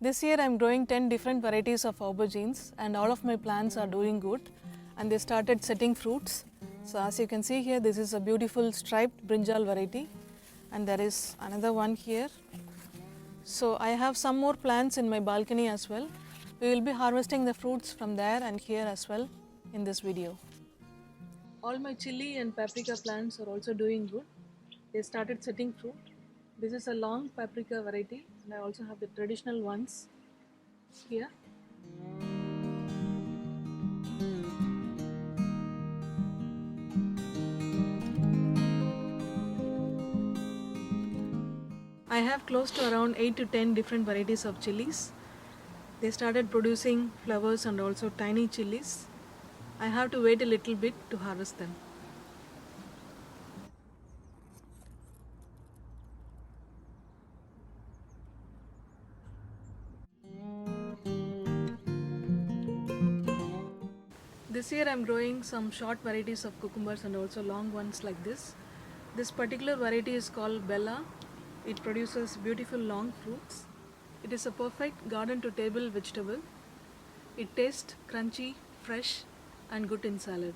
This year I'm growing 10 different varieties of aubergines and all of my plants are doing good and they started setting fruits. So as you can see here, this is a beautiful striped brinjal variety and there is another one here. So I have some more plants in my balcony as well. We will be harvesting the fruits from there and here as well in this video. All my chili and paprika plants are also doing good. They started setting fruit. This is a long paprika variety and I also have the traditional ones here. I have close to around 8 to 10 different varieties of chilies. They started producing flowers and also tiny chilies. I have to wait a little bit to harvest them. This year I am growing some short varieties of cucumbers and also long ones like this. This particular variety is called Bella. It produces beautiful long fruits. It is a perfect garden to table vegetable. It tastes crunchy, fresh and good in salad.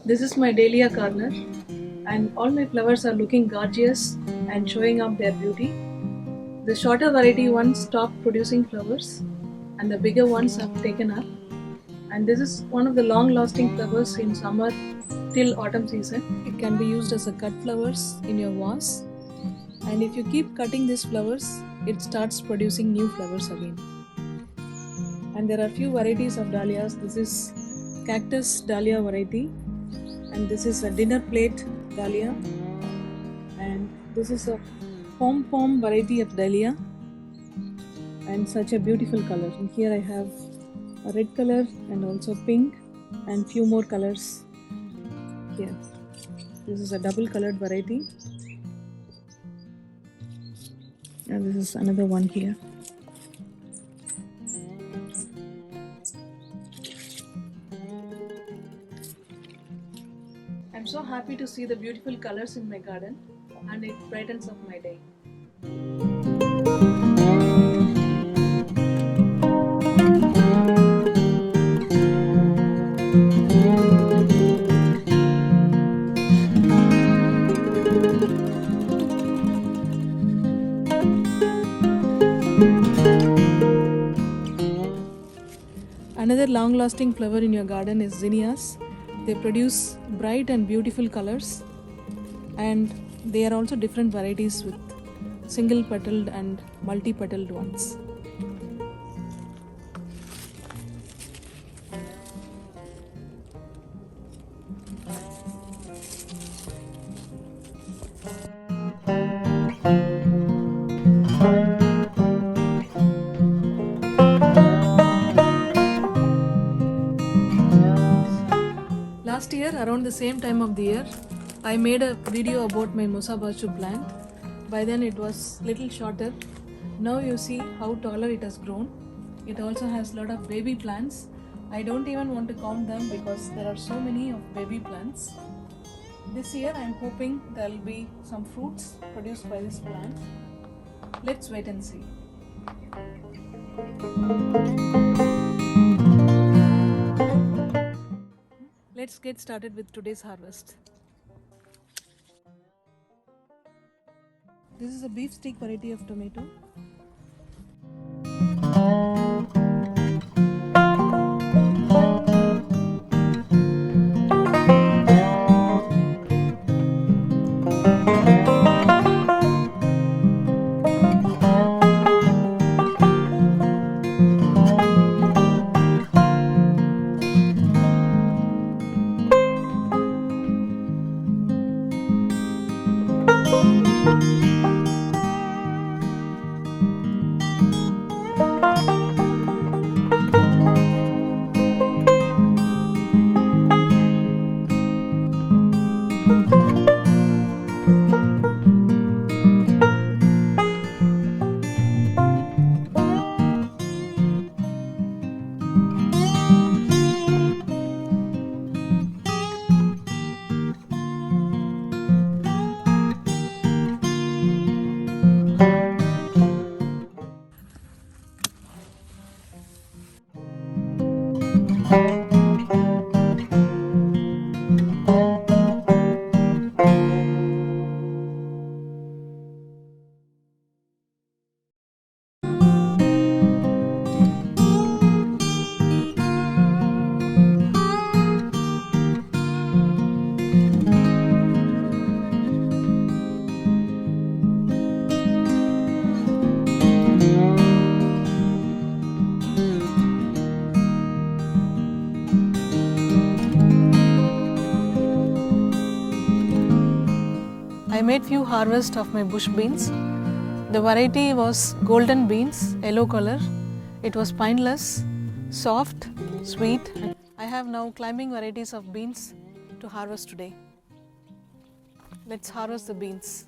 This is my dahlia corner and all my flowers are looking gorgeous and showing up their beauty. The shorter variety ones stopped producing flowers and the bigger ones have taken up. And this is one of the long lasting flowers in summer till autumn season. It can be used as a cut flowers in your vase. And if you keep cutting these flowers, it starts producing new flowers again. And there are few varieties of dahlias. This is cactus dahlia variety and this is a dinner plate dahlia and this is a pom-pom variety of dahlia and such a beautiful color. And here I have a red color and also pink and few more colors here. This is a double colored variety and this is another one here. I'm so happy to see the beautiful colors in my garden and it brightens up my day. Another long-lasting flower in your garden is zinnias. They produce bright and beautiful colors, and they are also different varieties with single petaled and multi-petaled ones. Last year, around the same time of the year, I made a video about my Musabachu plant. By then it was little shorter. Now you see how taller it has grown. It also has a lot of baby plants. I don't even want to count them because there are so many of baby plants. This year I am hoping there will be some fruits produced by this plant. Let's wait and see. Let's get started with today's harvest. This is a beefsteak variety of tomato. I made few harvests of my bush beans. The variety was golden beans, yellow color. It was spineless, soft, sweet. I have now climbing varieties of beans to harvest today. Let's harvest the beans.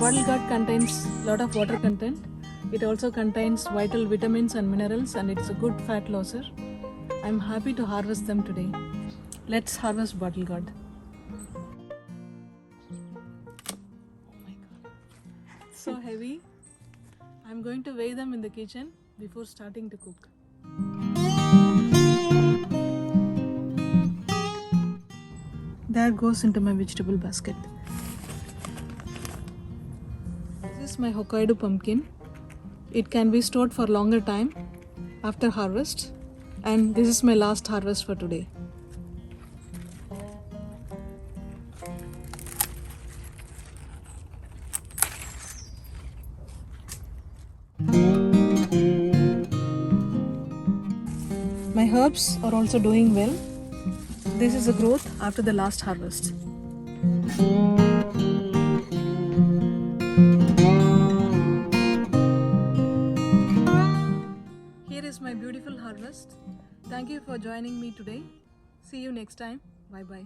bottle gourd contains a lot of water content. It also contains vital vitamins and minerals, and it's a good fat losser. I'm happy to harvest them today. Let's harvest bottle gourd. Oh my god. So heavy. I'm going to weigh them in the kitchen before starting to cook. That goes into my vegetable basket. This is my Hokkaido pumpkin. It can be stored for longer time after harvest, and this is my last harvest for today. My herbs are also doing well. This is the growth after the last harvest. Here is my beautiful harvest. Thank you for joining me today. See you next time. Bye bye.